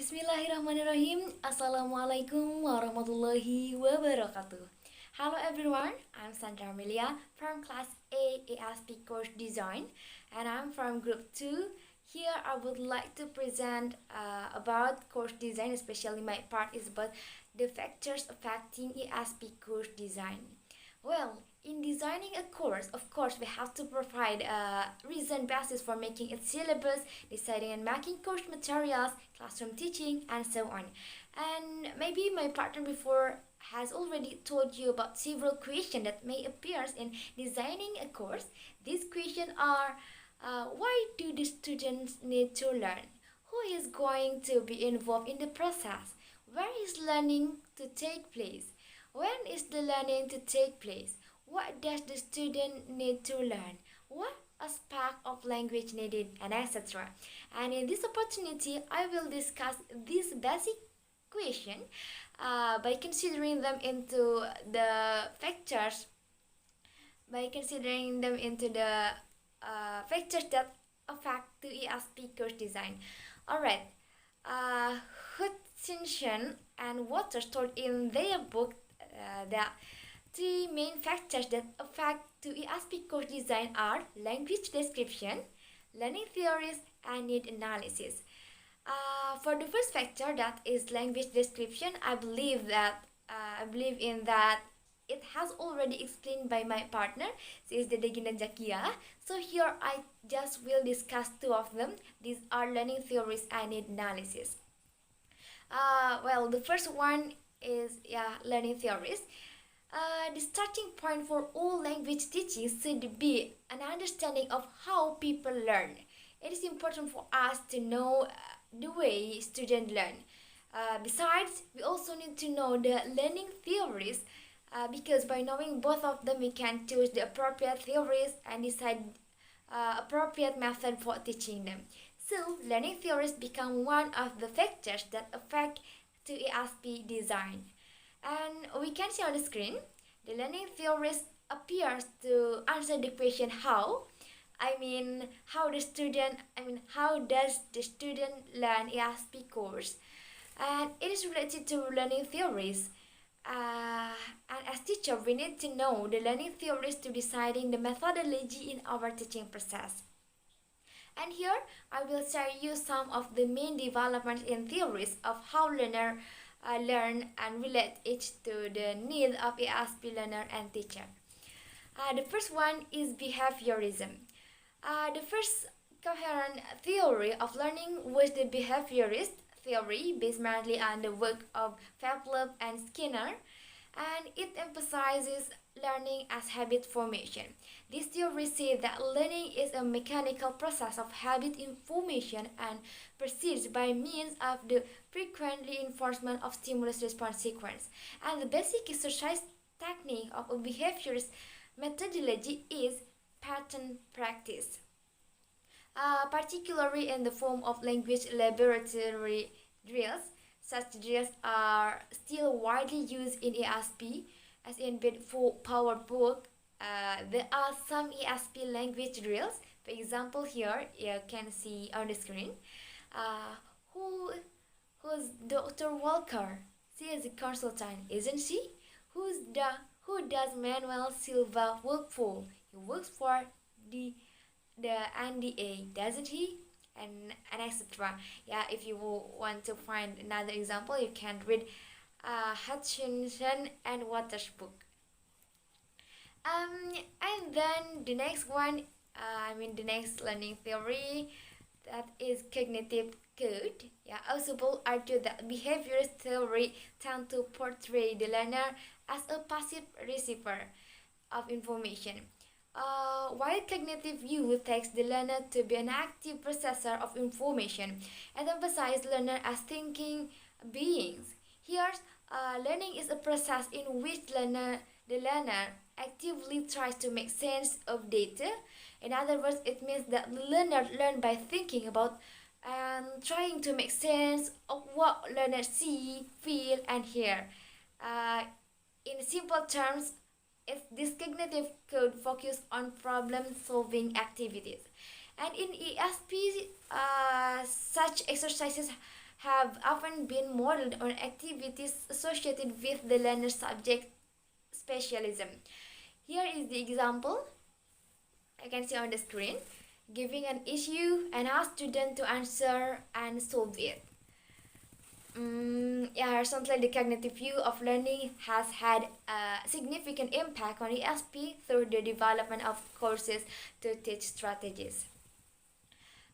Bismillahirrahmanirrahim. Assalamualaikum warahmatullahi wabarakatuh. Hello everyone, I'm Sandra Amelia from Class A ESP Course Design, and I'm from Group 2. Here I would like to present about course design, especially my part is about the factors affecting ESP course design. Well, in designing a course, of course, we have to provide a reason basis for making its syllabus, deciding and making course materials, classroom teaching, and so on. And maybe my partner before has already told you about several questions that may appear in designing a course. These questions are why do the students need to learn? Who is going to be involved in the process? Where is learning to take place? When is the learning to take place? What does the student need to learn? What aspect of language needed, and etc. And in this opportunity, I will discuss these basic question by considering them into the factors factors that affect the ESP course design. Alright, Hutchinson and Waters told in their book that three main factors that affect to ESP course design are language description, learning theories, and need analysis. For the first factor, that is language description, I believe in that it has already explained by my partner. She is the Degina Jakia. So here I just will discuss two of them. These are learning theories and need analysis. The first one is learning theories. The starting point for all language teaching should be an understanding of how people learn. It is important for us to know the way students learn. Besides, we also need to know the learning theories because by knowing both of them, we can choose the appropriate theories and decide appropriate method for teaching them. So, learning theories become one of the factors that affect to ESP design. And we can see on the screen, the learning theories appears to answer the question how. How does the student learn ESP course? And it is related to learning theories. And as teacher, we need to know the learning theories to deciding the methodology in our teaching process. And here, I will share you some of the main developments in theories of how learner learn and relate each to the need of ESP learner and teacher. The first one is behaviorism. The first coherent theory of learning was the behaviorist theory based mainly on the work of Pavlov and Skinner, and it emphasizes learning as habit formation. This theory says that learning is a mechanical process of habit formation and proceeds by means of the frequent reinforcement of stimulus-response sequence. And the basic exercise technique of a behaviorist methodology is pattern practice, particularly in the form of language laboratory drills. Such drills are still widely used in ESP, as in for PowerBook. There are some ESP language drills. For example, here you can see on the screen. Who's Dr. Walker? She is a consultant, isn't she? Who does Manuel Silva work for? He works for the NDA, doesn't he? And etc. Yeah, if you want to find another example, you can read Hutchinson and Waters' book. And then the next one, the next learning theory, that is cognitive code. Yeah, also will argue that behaviorist theory tend to portray the learner as a passive receiver of information, while cognitive view takes the learner to be an active processor of information and emphasizes learner as thinking beings. Here, learning is a process in which the learner actively tries to make sense of data. In other words, it means that the learner learns by thinking about and trying to make sense of what learners see, feel, and hear. In simple terms, this cognitive code focus on problem-solving activities. And in ESP, such exercises have often been modeled on activities associated with the learner's subject specialism. Here is the example I can see on the screen. Giving an issue and ask student to answer and solve it. Recently the cognitive view of learning has had a significant impact on ESP through the development of courses to teach strategies.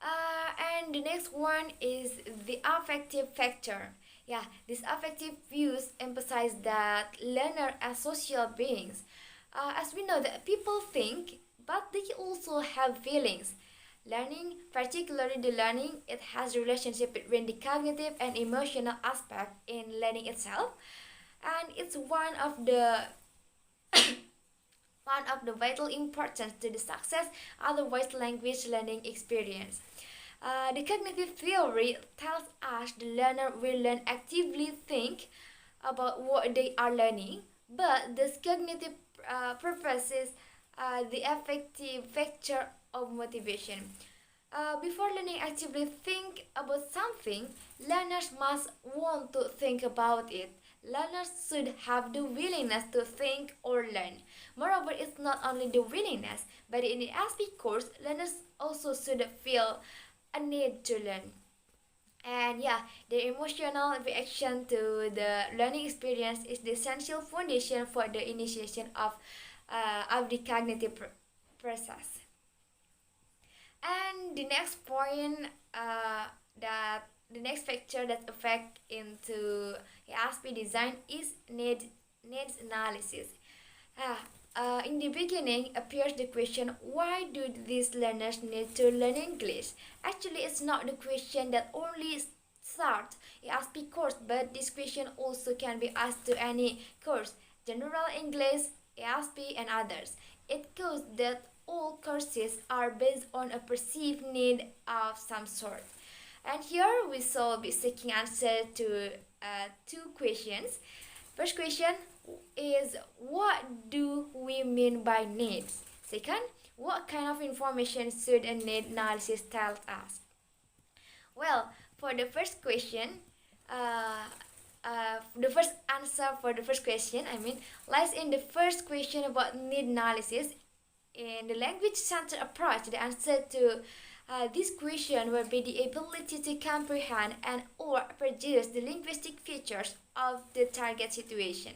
And the next one is the affective factor. These affective views emphasize that learners are social beings. As we know that people think, but they also have feelings. Learning, particularly the learning, it has a relationship between the cognitive and emotional aspect in learning itself, and it's one of the one of the vital importance to the success otherwise language learning experience. The cognitive theory tells us the learner will learn actively think about what they are learning, but this cognitive purposes the affective factor of motivation. Before learning actively think about something, learners must want to think about it. Learners should have the willingness to think or learn. Moreover, it's not only the willingness, but in the ESP course, learners also should feel a need to learn. And the emotional reaction to the learning experience is the essential foundation for the initiation of the cognitive process. And the next point that the next factor that affect into ESP design is needs analysis. In the beginning appears the question, why do these learners need to learn English? Actually, it's not the question that only starts ESP course, but this question also can be asked to any course, general English, ESP, and others. It shows that all courses are based on a perceived need of some sort. And here we shall be seeking answer to two questions. First question is, what do we mean by needs? Second, what kind of information should a need analysis tell us? Well, for the first question, the first answer for the first question, lies in the first question about need analysis. In the language-centered approach, the answer to this question will be the ability to comprehend and or produce the linguistic features of the target situation.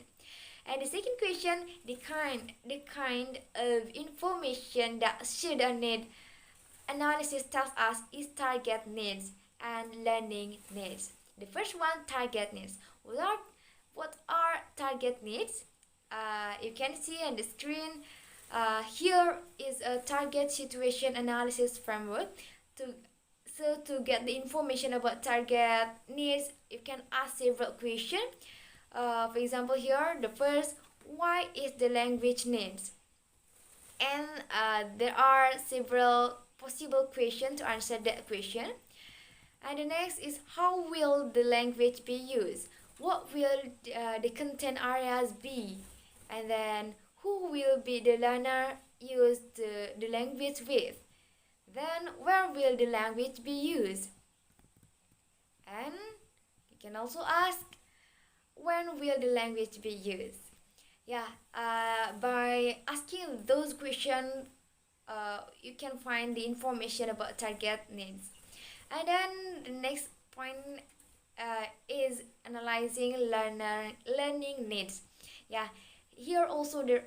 And the second question, the kind of information that should a need analysis tells us is target needs and learning needs. The first one, target needs. What are target needs? You can see on the screen. Here is a target situation analysis framework. To get the information about target needs, you can ask several questions. For example, here the first, why is the language needs? And there are several possible questions to answer that question. And the next is, how will the language be used? What will the content areas be? And then, who will be the learner use the language with? Then, where will the language be used? And you can also ask, when will the language be used? By asking those questions, you can find the information about target needs. And then the next point is analyzing learning needs. Here also there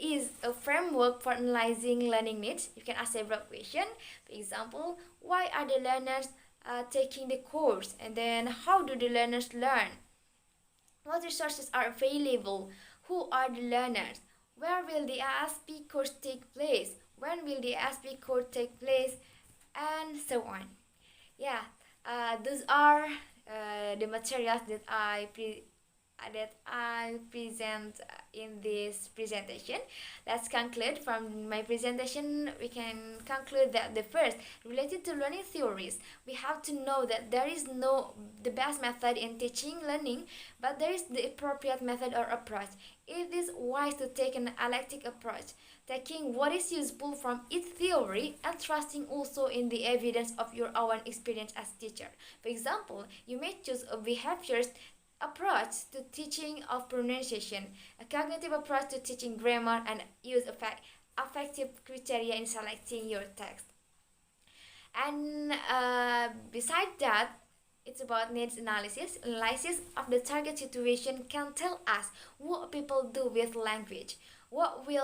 is a framework for analyzing learning needs. You can ask several questions. For example, why are the learners taking the course? And then, how do the learners learn? What resources are available? Who are the learners? Where will the ESP course take place? When will the ESP course take place? And so on. Those are the materials that I present in this presentation. Let's conclude from my presentation. We can conclude that the first, related to learning theories, we have to know that there is no the best method in teaching learning, but there is the appropriate method or approach. It is wise to take an eclectic approach, taking what is useful from each theory and trusting also in the evidence of your own experience as teacher. For example, you may choose a behaviorist approach to teaching of pronunciation, a cognitive approach to teaching grammar, and use affective criteria in selecting your text. And besides that, it's about needs analysis. Analysis of the target situation can tell us what people do with language. What we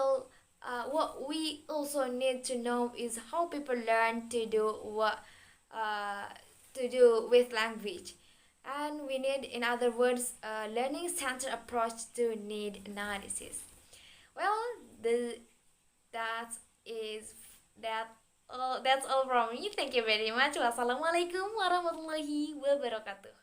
also need to know is how people learn to do with language. And we need, in other words, a learning-centered approach to need analysis. Well, that's all from me. Thank you very much. Wassalamualaikum warahmatullahi wabarakatuh.